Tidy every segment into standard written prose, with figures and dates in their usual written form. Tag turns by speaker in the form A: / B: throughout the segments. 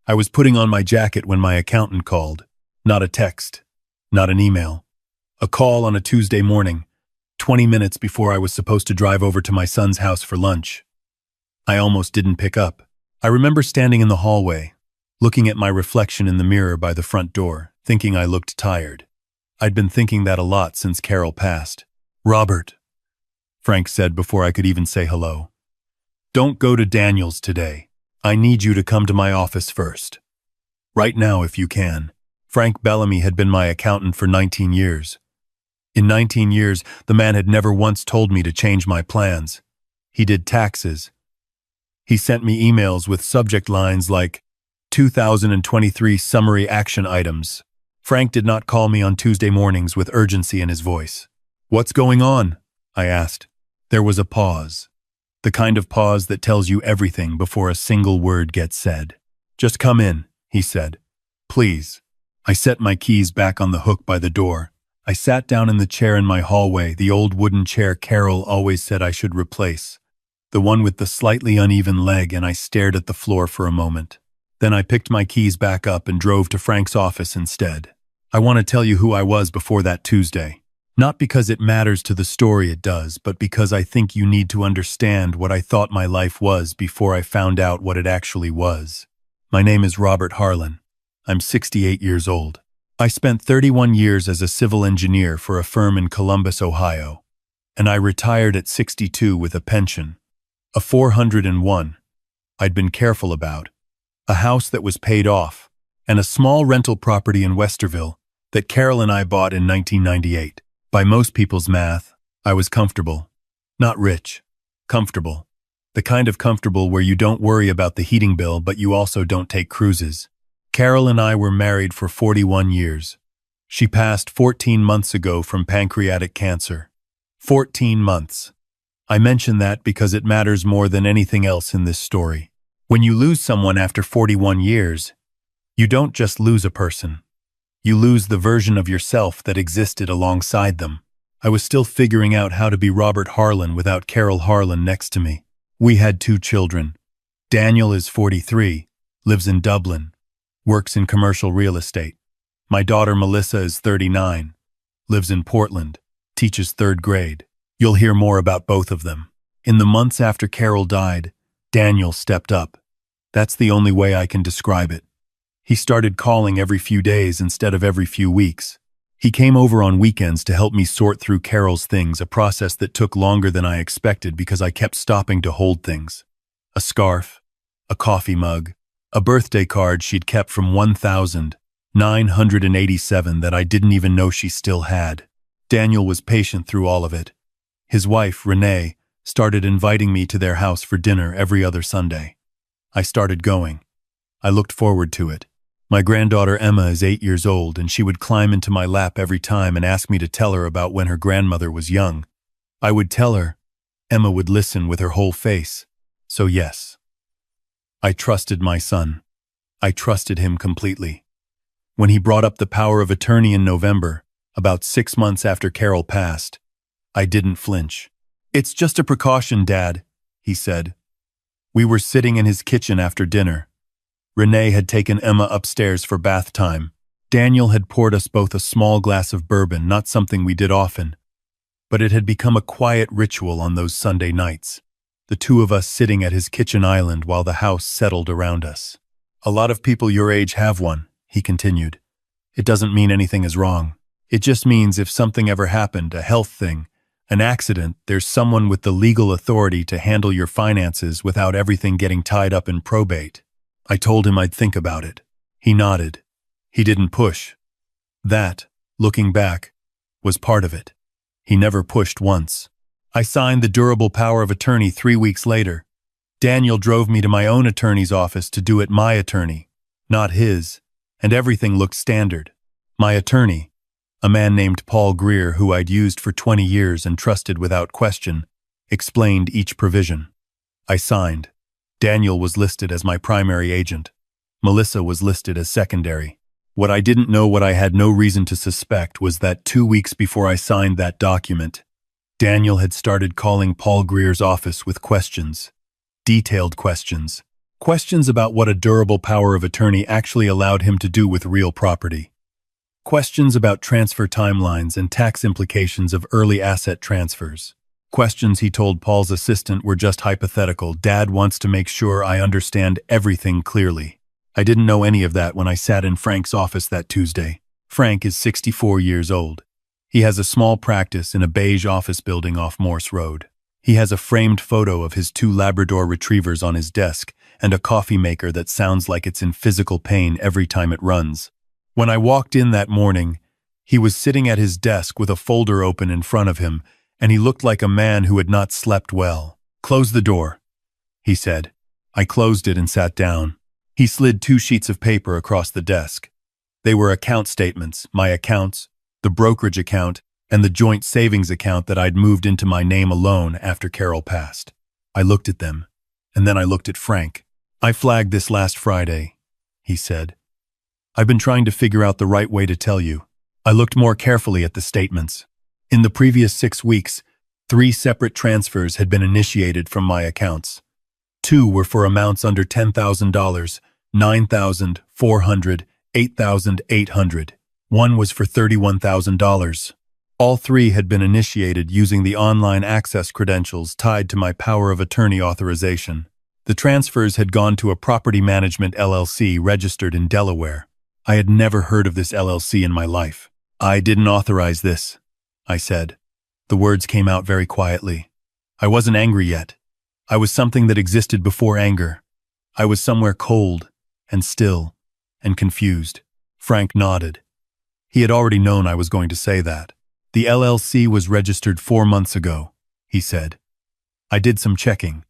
A: I was putting on my jacket when my accountant called. Not a text, not an email. A call on a Tuesday morning, 20 minutes before I was supposed to drive over to my son's house for lunch. I almost didn't pick up. I remember standing in the hallway, looking at my reflection in the mirror by the front door, thinking I looked tired. I'd been thinking that a lot since Carol passed. "Robert," Frank said before I could even say hello. "Don't go to Daniel's today. I need you to come to my office first. Right now, if you can." Frank Bellamy had been my accountant for 19 years. In 19 years, the man had never once told me to change my plans. He did taxes. He sent me emails with subject lines like 2023 summary action items. Frank did not call me on Tuesday mornings with urgency in his voice. "What's going on?" I asked. There was a pause. The kind of pause that tells you everything before a single word gets said. "Just come in," he said. "Please." I set my keys back on the hook by the door. I sat down in the chair in my hallway, the old wooden chair Carol always said I should replace, the one with the slightly uneven leg, and I stared at the floor for a moment. Then I picked my keys back up and drove to Frank's office instead. I want to tell you who I was before that Tuesday. Not because it matters to the story, it does, but because I think you need to understand what I thought my life was before I found out what it actually was. My name is Robert Harlan. I'm 68 years old. I spent 31 years as a civil engineer for a firm in Columbus, Ohio, and I retired at 62 with a pension. A 401 I'd been careful about, a house that was paid off, and a small rental property in Westerville that Carol and I bought in 1998. By most people's math, I was comfortable. Not rich. Comfortable. The kind of comfortable where you don't worry about the heating bill, but you also don't take cruises. Carol and I were married for 41 years. She passed 14 months ago from pancreatic cancer. 14 months. I mention that because it matters more than anything else in this story. When you lose someone after 41 years, you don't just lose a person. You lose the version of yourself that existed alongside them. I was still figuring out how to be Robert Harlan without Carol Harlan next to me. We had 2 children. Daniel is 43, lives in Dublin, works in commercial real estate. My daughter Melissa is 39, lives in Portland, teaches 3rd grade. You'll hear more about both of them. In the months after Carol died, Daniel stepped up. That's the only way I can describe it. He started calling every few days instead of every few weeks. He came over on weekends to help me sort through Carol's things, a process that took longer than I expected because I kept stopping to hold things. A scarf, a coffee mug, a birthday card she'd kept from 1987 that I didn't even know she still had. Daniel was patient through all of it. His wife, Renee, started inviting me to their house for dinner every other Sunday. I started going. I looked forward to it. My granddaughter Emma is 8 years old, and she would climb into my lap every time and ask me to tell her about when her grandmother was young. I would tell her. Emma would listen with her whole face. So yes. I trusted my son. I trusted him completely. When he brought up the power of attorney in November, about 6 months after Carol passed, I didn't flinch. "It's just a precaution, Dad," he said. We were sitting in his kitchen after dinner. Renee had taken Emma upstairs for bath time. Daniel had poured us both a small glass of bourbon, not something we did often, but it had become a quiet ritual on those Sunday nights, the 2 of us sitting at his kitchen island while the house settled around us. "A lot of people your age have one," he continued. "It doesn't mean anything is wrong. It just means if something ever happened, a health thing, an accident, there's someone with the legal authority to handle your finances without everything getting tied up in probate." I told him I'd think about it. He nodded. He didn't push. That, looking back, was part of it. He never pushed once. I signed the durable power of attorney 3 weeks later. Daniel drove me to my own attorney's office to do it my attorney, not his, and everything looked standard. My attorney, a man named Paul Greer who I'd used for 20 years and trusted without question, explained each provision. I signed. Daniel was listed as my primary agent. Melissa was listed as secondary. What I didn't know, what I had no reason to suspect, was that 2 weeks before I signed that document, Daniel had started calling Paul Greer's office with questions. Detailed questions. Questions about what a durable power of attorney actually allowed him to do with real property. Questions about transfer timelines and tax implications of early asset transfers. Questions he told Paul's assistant were just hypothetical. Dad wants to make sure I understand everything clearly. I didn't know any of that when I sat in Frank's office that Tuesday. Frank is 64 years old. He has a small practice in a beige office building off Morse Road. He has a framed photo of his 2 Labrador retrievers on his desk and a coffee maker that sounds like it's in physical pain every time it runs. When I walked in that morning, he was sitting at his desk with a folder open in front of him, and he looked like a man who had not slept well. "Close the door," he said. I closed it and sat down. He slid 2 sheets of paper across the desk. They were account statements, my accounts, the brokerage account, and the joint savings account that I'd moved into my name alone after Carol passed. I looked at them, and then I looked at Frank. "I flagged this last Friday," he said. "I've been trying to figure out the right way to tell you." I looked more carefully at the statements. In the previous 6 weeks, 3 separate transfers had been initiated from my accounts. 2 were for amounts under $10,000, $9,400, $8,800. 1 was for $31,000. All 3 had been initiated using the online access credentials tied to my power of attorney authorization. The transfers had gone to a property management LLC registered in Delaware. I had never heard of this LLC in my life. "I didn't authorize this," I said. The words came out very quietly. I wasn't angry yet. I was something that existed before anger. I was somewhere cold and still and confused. Frank nodded. He had already known I was going to say that. "The LLC was registered 4 months ago," he said. I did some checking.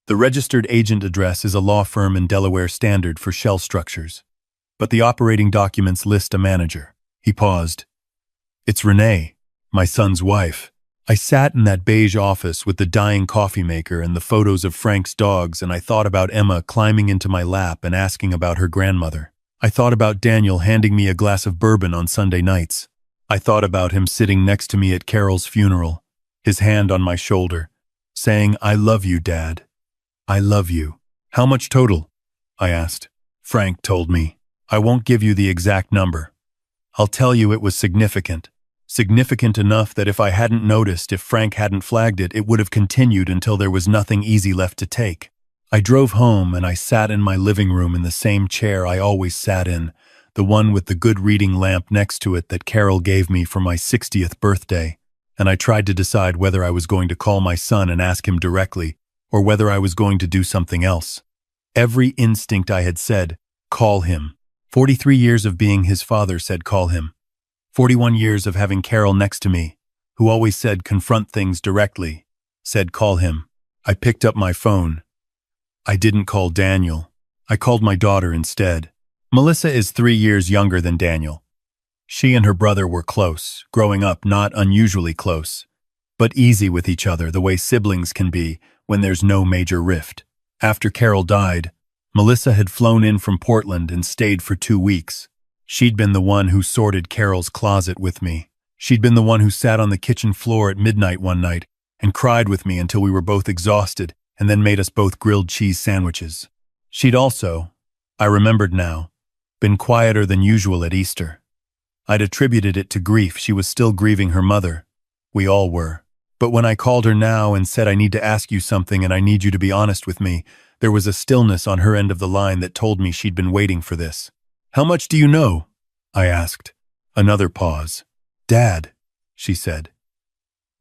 A: The registered agent address is a law firm in Delaware standard for shell structures. But the operating documents list a manager. He paused. "It's Renee, my son's wife." I sat in that beige office with the dying coffee maker and the photos of Frank's dogs, and I thought about Emma climbing into my lap and asking about her grandmother. I thought about Daniel handing me a glass of bourbon on Sunday nights. I thought about him sitting next to me at Carol's funeral, his hand on my shoulder, saying, "I love you, Dad. I love you." "How much total?" I asked. Frank told me. "I won't give you the exact number. I'll tell you it was significant. Significant enough that if I hadn't noticed, if Frank hadn't flagged it, it would have continued until there was nothing easy left to take." I drove home and I sat in my living room in the same chair I always sat in, the one with the good reading lamp next to it that Carol gave me for my 60th birthday, and I tried to decide whether I was going to call my son and ask him directly, or whether I was going to do something else. Every instinct I had said, "Call him." 43 years of being his father said call him. 41 years of having Carol next to me, who always said confront things directly, said call him. I picked up my phone. I didn't call Daniel. I called my daughter instead. Melissa is 3 years younger than Daniel. She and her brother were close, growing up not unusually close, but easy with each other the way siblings can be when there's no major rift. After Carol died, Melissa had flown in from Portland and stayed for 2 weeks. She'd been the one who sorted Carol's closet with me. She'd been the one who sat on the kitchen floor at midnight one night and cried with me until we were both exhausted and then made us both grilled cheese sandwiches. She'd also, I remembered now, been quieter than usual at Easter. I'd attributed it to grief. She was still grieving her mother. We all were. But when I called her now and said I need to ask you something and I need you to be honest with me, there was a stillness on her end of the line that told me she'd been waiting for this. "How much do you know?" I asked. Another pause. "Dad," she said.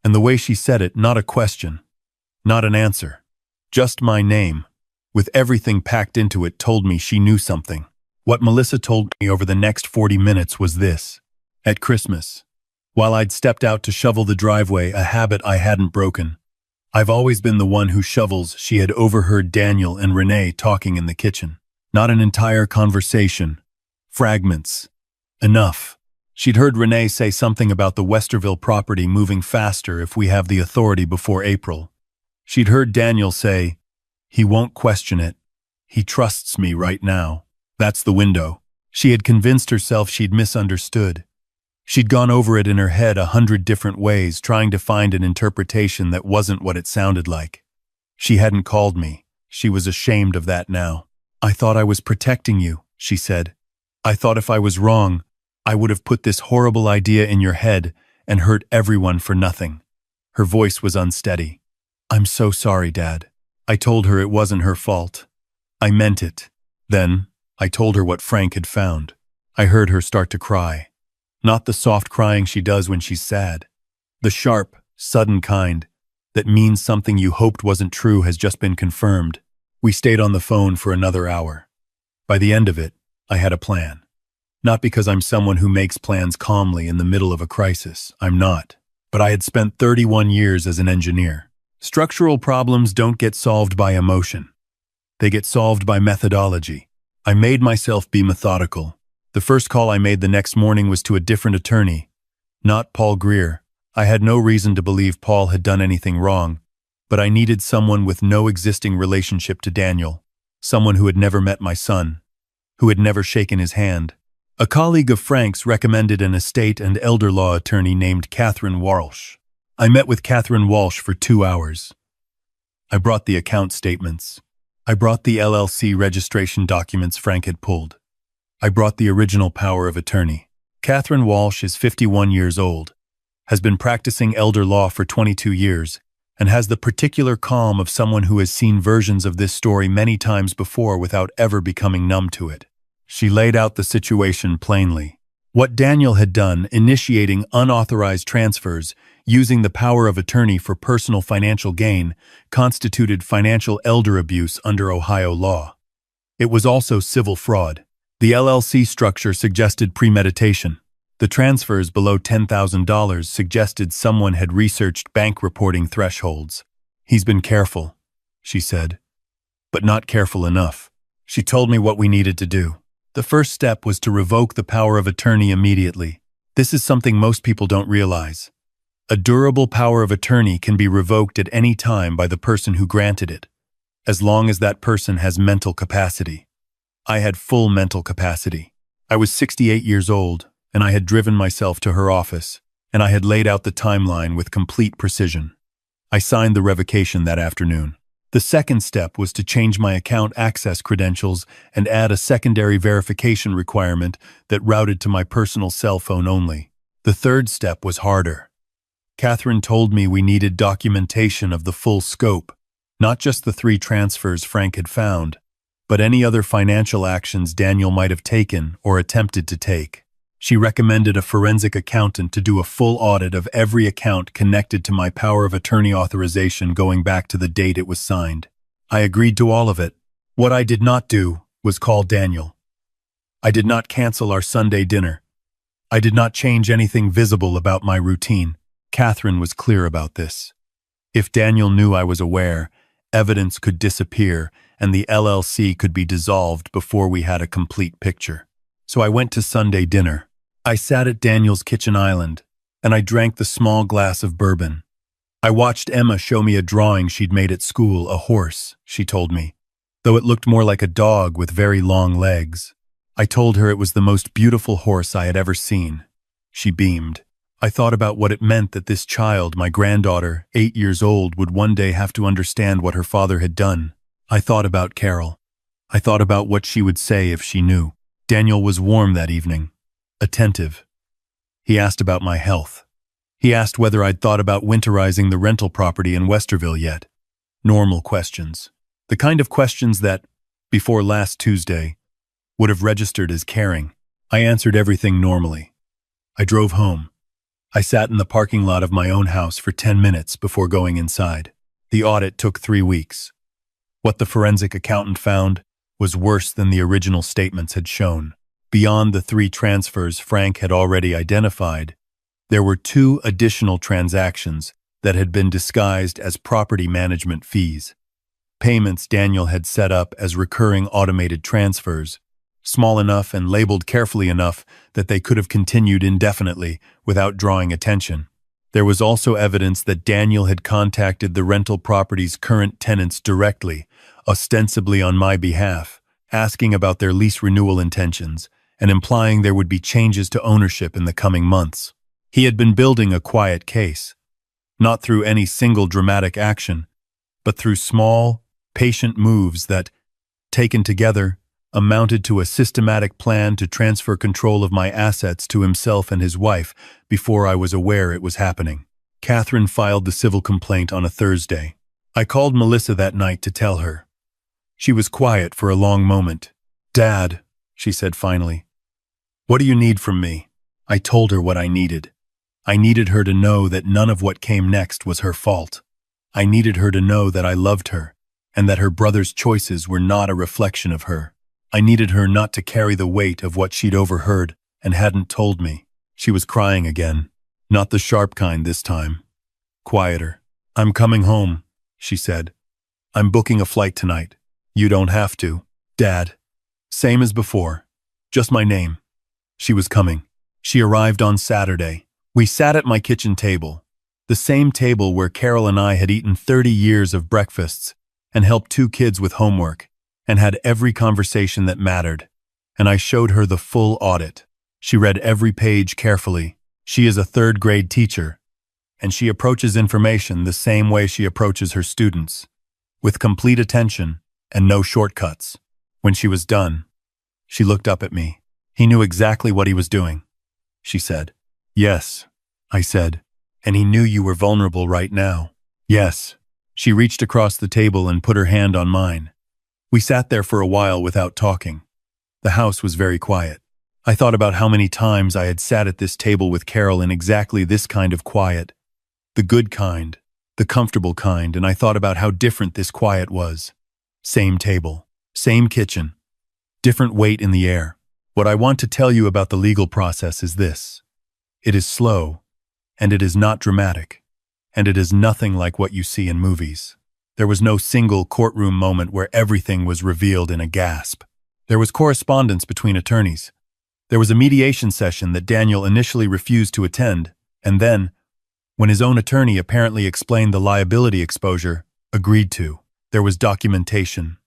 A: And the way she said it, not a question, not an answer, just my name, with everything packed into it, told me she knew something. What Melissa told me over the next 40 minutes was this. At Christmas, while I'd stepped out to shovel the driveway, a habit I hadn't broken, I've always been the one who shovels. She had overheard Daniel and Renee talking in the kitchen. Not an entire conversation. Fragments. Enough. She'd heard Renee say something about the Westerville property moving faster if we have the authority before April. She'd heard Daniel say, "He won't question it. He trusts me right now." That's the window. She had convinced herself she'd misunderstood. She'd gone over it in her head 100 different ways, trying to find an interpretation that wasn't what it sounded like. She hadn't called me. She was ashamed of that now. "I thought I was protecting you," she said. "I thought if I was wrong, I would have put this horrible idea in your head and hurt everyone for nothing." Her voice was unsteady. "I'm so sorry, Dad." I told her it wasn't her fault. I meant it. Then, I told her what Frank had found. I heard her start to cry. Not the soft crying she does when she's sad. The sharp, sudden kind that means something you hoped wasn't true has just been confirmed. We stayed on the phone for another hour. By the end of it, I had a plan. Not because I'm someone who makes plans calmly in the middle of a crisis. I'm not. But I had spent 31 years as an engineer. Structural problems don't get solved by emotion. They get solved by methodology. I made myself be methodical. The first call I made the next morning was to a different attorney, not Paul Greer. I had no reason to believe Paul had done anything wrong, but I needed someone with no existing relationship to Daniel, someone who had never met my son, who had never shaken his hand. A colleague of Frank's recommended an estate and elder law attorney named Catherine Walsh. I met with Catherine Walsh for 2 hours. I brought the account statements. I brought the LLC registration documents Frank had pulled. I brought the original power of attorney. Catherine Walsh is 51 years old, has been practicing elder law for 22 years, and has the particular calm of someone who has seen versions of this story many times before without ever becoming numb to it. She laid out the situation plainly. What Daniel had done, initiating unauthorized transfers, using the power of attorney for personal financial gain, constituted financial elder abuse under Ohio law. It was also civil fraud. The LLC structure suggested premeditation. The transfers below $10,000 suggested someone had researched bank reporting thresholds. "He's been careful," she said, "but not careful enough." She told me what we needed to do. The first step was to revoke the power of attorney immediately. This is something most people don't realize. A durable power of attorney can be revoked at any time by the person who granted it, as long as that person has mental capacity. I had full mental capacity. I was 68 years old, and I had driven myself to her office, and I had laid out the timeline with complete precision. I signed the revocation that afternoon. The second step was to change my account access credentials and add a secondary verification requirement that routed to my personal cell phone only. The third step was harder. Catherine told me we needed documentation of the full scope, not just the 3 transfers Frank had found, but any other financial actions Daniel might have taken or attempted to take. She recommended a forensic accountant to do a full audit of every account connected to my power of attorney authorization going back to the date it was signed. I agreed to all of it. What I did not do was call Daniel. I did not cancel our Sunday dinner. I did not change anything visible about my routine. Catherine was clear about this. If Daniel knew I was aware, evidence could disappear and the LLC could be dissolved before we had a complete picture. So I went to Sunday dinner. I sat at Daniel's kitchen island, and I drank the small glass of bourbon. I watched Emma show me a drawing she'd made at school, a horse, she told me, though it looked more like a dog with very long legs. I told her it was the most beautiful horse I had ever seen. She beamed. I thought about what it meant that this child, my granddaughter, 8 years old, would one day have to understand what her father had done. I thought about Carol. I thought about what she would say if she knew. Daniel was warm that evening, attentive. He asked about my health. He asked whether I'd thought about winterizing the rental property in Westerville yet. Normal questions. The kind of questions that, before last Tuesday, would have registered as caring. I answered everything normally. I drove home. I sat in the parking lot of my own house for 10 minutes before going inside. The audit took 3 weeks. What the forensic accountant found was worse than the original statements had shown. Beyond the 3 transfers Frank had already identified, there were 2 additional transactions that had been disguised as property management fees. Payments Daniel had set up as recurring automated transfers, small enough and labeled carefully enough that they could have continued indefinitely without drawing attention. There was also evidence that Daniel had contacted the rental property's current tenants directly, ostensibly on my behalf, asking about their lease renewal intentions and implying there would be changes to ownership in the coming months. He had been building a quiet case, not through any single dramatic action, but through small, patient moves that, taken together, amounted to a systematic plan to transfer control of my assets to himself and his wife before I was aware it was happening. Catherine filed the civil complaint on a Thursday. I called Melissa that night to tell her. She was quiet for a long moment. "Dad," she said finally, "what do you need from me?" I told her what I needed. I needed her to know that none of what came next was her fault. I needed her to know that I loved her, and that her brother's choices were not a reflection of her. I needed her not to carry the weight of what she'd overheard and hadn't told me. She was crying again. Not the sharp kind this time. Quieter. "I'm coming home," she said. "I'm booking a flight tonight. You don't have to." "Dad." "Same as before. Just my name." She was coming. She arrived on Saturday. We sat at my kitchen table, the same table where Carol and I had eaten 30 years of breakfasts and helped 2 kids with homework and had every conversation that mattered. And I showed her the full audit. She read every page carefully. She is a 3rd-grade teacher, and she approaches information the same way she approaches her students, with complete attention and no shortcuts. When she was done, she looked up at me. "He knew exactly what he was doing," she said. "Yes," I said. "And he knew you were vulnerable right now." "Yes." She reached across the table and put her hand on mine. We sat there for a while without talking. The house was very quiet. I thought about how many times I had sat at this table with Carol in exactly this kind of quiet. The good kind, the comfortable kind, and I thought about how different this quiet was. Same table, same kitchen, different weight in the air. What I want to tell you about the legal process is this. It is slow, and it is not dramatic, and it is nothing like what you see in movies. There was no single courtroom moment where everything was revealed in a gasp. There was correspondence between attorneys. There was a mediation session that Daniel initially refused to attend, and then, when his own attorney apparently explained the liability exposure, agreed to. There was documentation.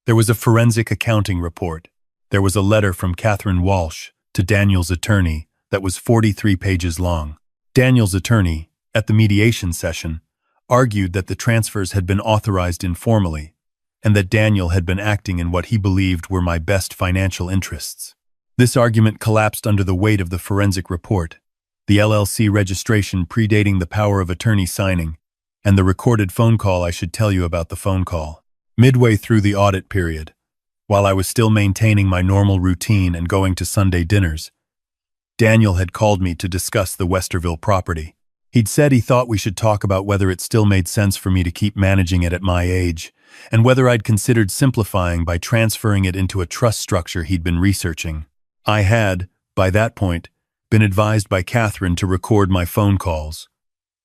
A: There was a forensic accounting report. There was a letter from Catherine Walsh to Daniel's attorney that was 43 pages long. Daniel's attorney, at the mediation session, argued that the transfers had been authorized informally, and that Daniel had been acting in what he believed were my best financial interests. This argument collapsed under the weight of the forensic report, the LLC registration predating the power of attorney signing, and the recorded phone call. I should tell you about the phone call. Midway through the audit period, while I was still maintaining my normal routine and going to Sunday dinners, Daniel had called me to discuss the Westerville property. He'd said he thought we should talk about whether it still made sense for me to keep managing it at my age, and whether I'd considered simplifying by transferring it into a trust structure he'd been researching. I had, by that point, been advised by Catherine to record my phone calls.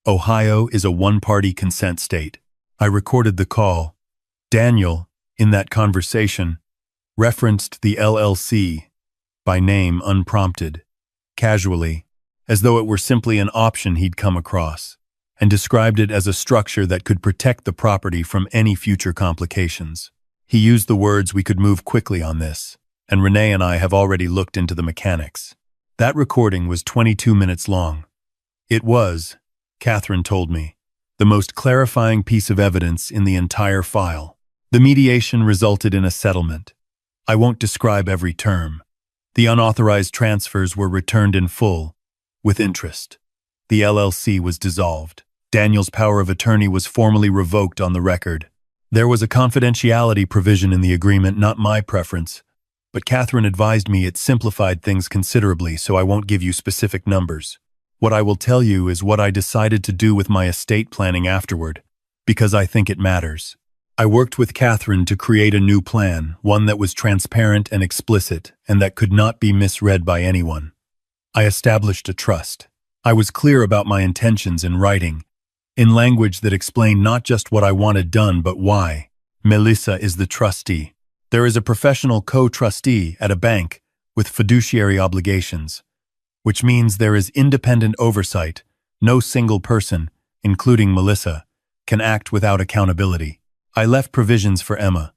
A: Ohio is a one-party consent state. I recorded the call. Daniel, in that conversation, referenced the LLC by name unprompted, casually, as though it were simply an option he'd come across, and described it as a structure that could protect the property from any future complications. He used the words, "We could move quickly on this," and Renee and I have already looked into the mechanics. That recording was 22 minutes long. It was, Catherine told me, the most clarifying piece of evidence in the entire file. The mediation resulted in a settlement. I won't describe every term. The unauthorized transfers were returned in full, with interest. The LLC was dissolved. Daniel's power of attorney was formally revoked on the record. There was a confidentiality provision in the agreement, not my preference, but Catherine advised me it simplified things considerably, so I won't give you specific numbers. What I will tell you is what I decided to do with my estate planning afterward, because I think it matters. I worked with Catherine to create a new plan, one that was transparent and explicit, and that could not be misread by anyone. I established a trust. I was clear about my intentions in writing, in language that explained not just what I wanted done, but why. Melissa is the trustee. There is a professional co-trustee at a bank with fiduciary obligations, which means there is independent oversight. No single person, including Melissa, can act without accountability. I left provisions for Emma.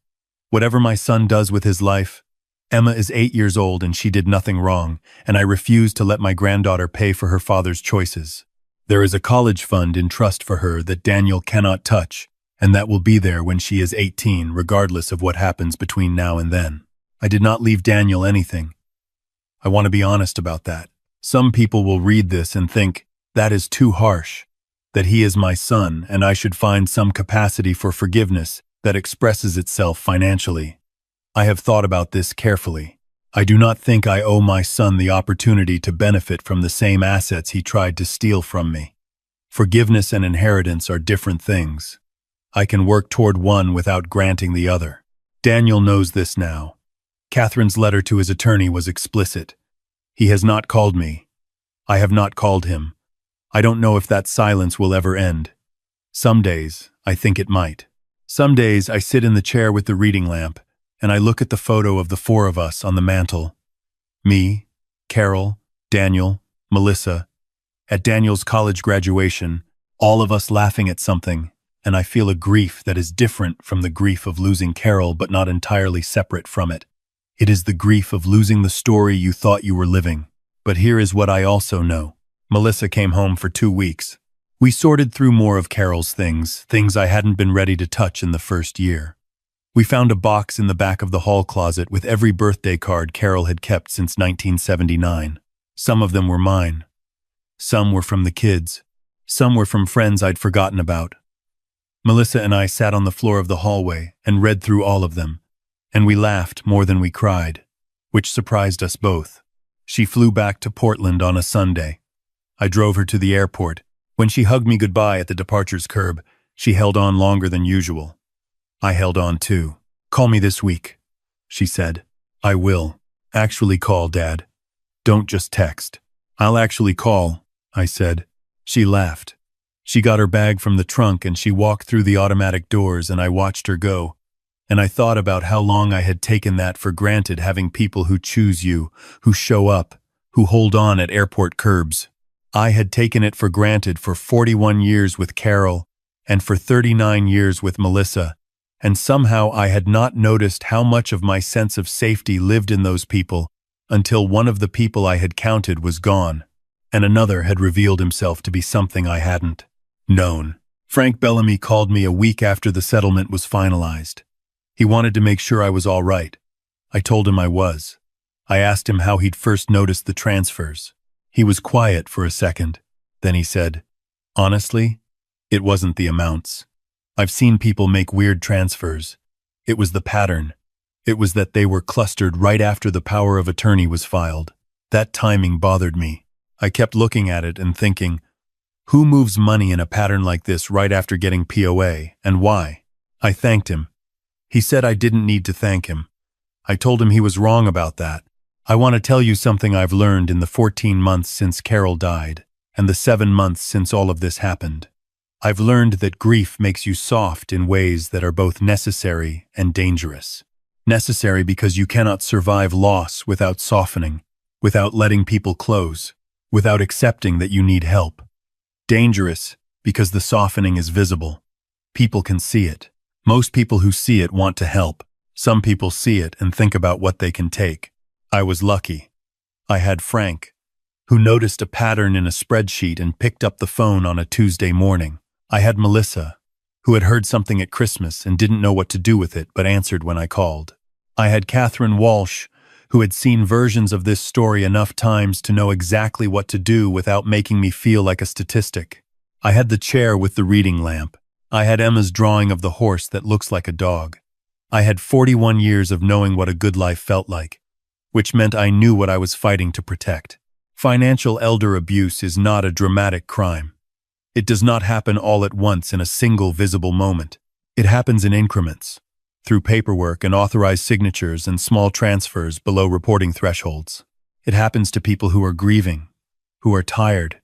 A: Whatever my son does with his life, Emma is 8 years old and she did nothing wrong, and I refuse to let my granddaughter pay for her father's choices. There is a college fund in trust for her that Daniel cannot touch, and that will be there when she is 18, regardless of what happens between now and then. I did not leave Daniel anything. I want to be honest about that. Some people will read this and think, that is too harsh, that he is my son and I should find some capacity for forgiveness that expresses itself financially. I have thought about this carefully. I do not think I owe my son the opportunity to benefit from the same assets he tried to steal from me. Forgiveness and inheritance are different things. I can work toward one without granting the other. Daniel knows this now. Catherine's letter to his attorney was explicit. He has not called me. I have not called him. I don't know if that silence will ever end. Some days, I think it might. Some days, I sit in the chair with the reading lamp, and I look at the photo of the four of us on the mantel. Me, Carol, Daniel, Melissa. At Daniel's college graduation, all of us laughing at something, and I feel a grief that is different from the grief of losing Carol but not entirely separate from it. It is the grief of losing the story you thought you were living. But here is what I also know. Melissa came home for 2 weeks. We sorted through more of Carol's things I hadn't been ready to touch in the first year. We found a box in the back of the hall closet with every birthday card Carol had kept since 1979. Some of them were mine. Some were from the kids. Some were from friends I'd forgotten about. Melissa and I sat on the floor of the hallway and read through all of them, and we laughed more than we cried, which surprised us both. She flew back to Portland on a Sunday. I drove her to the airport. When she hugged me goodbye at the departure's curb, she held on longer than usual. I held on too. "Call me this week," she said. "I will. Actually call, Dad. Don't just text." "I'll actually call," I said. She laughed. She got her bag from the trunk and she walked through the automatic doors and I watched her go. And I thought about how long I had taken that for granted, having people who choose you, who show up, who hold on at airport curbs. I had taken it for granted for 41 years with Carol and for 39 years with Melissa, and somehow I had not noticed how much of my sense of safety lived in those people until one of the people I had counted was gone, and another had revealed himself to be something I hadn't known. Frank Bellamy called me a week after the settlement was finalized. He wanted to make sure I was all right. I told him I was. I asked him how he'd first noticed the transfers. He was quiet for a second. Then he said, "Honestly, it wasn't the amounts. I've seen people make weird transfers. It was the pattern. It was that they were clustered right after the power of attorney was filed. That timing bothered me. I kept looking at it and thinking, who moves money in a pattern like this right after getting POA, and why?" I thanked him. He said I didn't need to thank him. I told him he was wrong about that. I want to tell you something I've learned in the 14 months since Carol died, and the 7 months since all of this happened. I've learned that grief makes you soft in ways that are both necessary and dangerous. Necessary because you cannot survive loss without softening, without letting people close, without accepting that you need help. Dangerous because the softening is visible. People can see it. Most people who see it want to help. Some people see it and think about what they can take. I was lucky. I had Frank, who noticed a pattern in a spreadsheet and picked up the phone on a Tuesday morning. I had Melissa, who had heard something at Christmas and didn't know what to do with it but answered when I called. I had Catherine Walsh, who had seen versions of this story enough times to know exactly what to do without making me feel like a statistic. I had the chair with the reading lamp. I had Emma's drawing of the horse that looks like a dog. I had 41 years of knowing what a good life felt like, which meant I knew what I was fighting to protect. Financial elder abuse is not a dramatic crime. It does not happen all at once in a single visible moment. It happens in increments, through paperwork and authorized signatures and small transfers below reporting thresholds. It happens to people who are grieving, who are tired,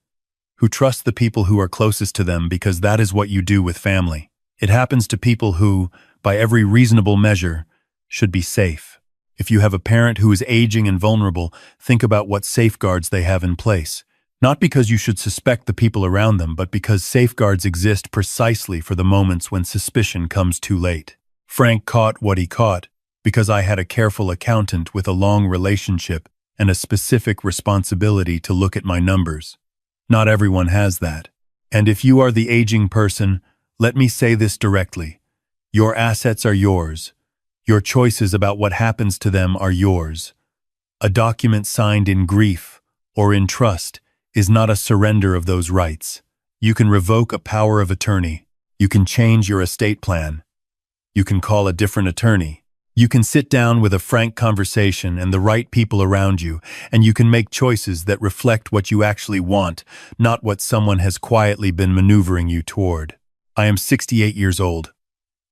A: who trust the people who are closest to them because that is what you do with family. It happens to people who, by every reasonable measure, should be safe. If you have a parent who is aging and vulnerable, think about what safeguards they have in place. Not because you should suspect the people around them, but because safeguards exist precisely for the moments when suspicion comes too late. Frank caught what he caught because I had a careful accountant with a long relationship and a specific responsibility to look at my numbers. Not everyone has that. And if you are the aging person, Let me say this directly. Your assets are yours. Your choices about what happens to them are yours. A document signed in grief or in trust is not a surrender of those rights. You can revoke a power of attorney. You can change your estate plan. You can call a different attorney. You can sit down with a frank conversation and the right people around you, and you can make choices that reflect what you actually want, not what someone has quietly been maneuvering you toward. I am 68 years old.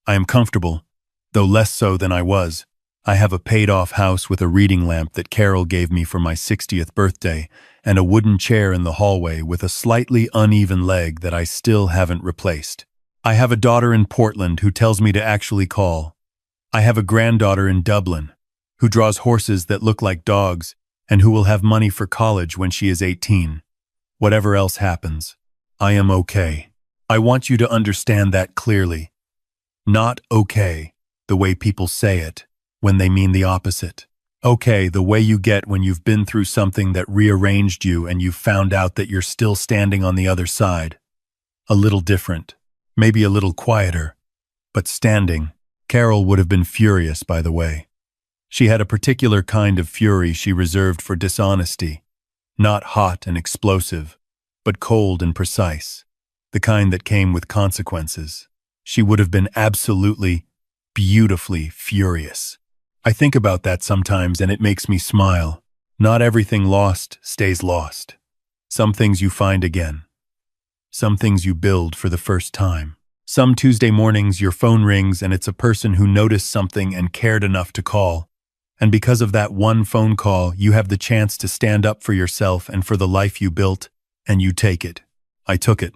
A: I am comfortable, though less so than I was. I have a paid-off house with a reading lamp that Carol gave me for my 60th birthday, and a wooden chair in the hallway with a slightly uneven leg that I still haven't replaced. I have a daughter in Portland who tells me to actually call. I have a granddaughter in Dublin who draws horses that look like dogs and who will have money for college when she is 18. Whatever else happens, I am okay. I want you to understand that clearly. Not okay, the way people say it, when they mean the opposite. Okay, the way you get when you've been through something that rearranged you and you've found out that you're still standing on the other side. A little different, maybe a little quieter, but standing. Carol would have been furious, by the way. She had a particular kind of fury she reserved for dishonesty, not hot and explosive, but cold and precise, the kind that came with consequences. She would have been absolutely, beautifully furious. I think about that sometimes and it makes me smile. Not everything lost stays lost. Some things you find again. Some things you build for the first time. Some Tuesday mornings your phone rings and it's a person who noticed something and cared enough to call. And because of that one phone call, you have the chance to stand up for yourself and for the life you built, and you take it. I took it.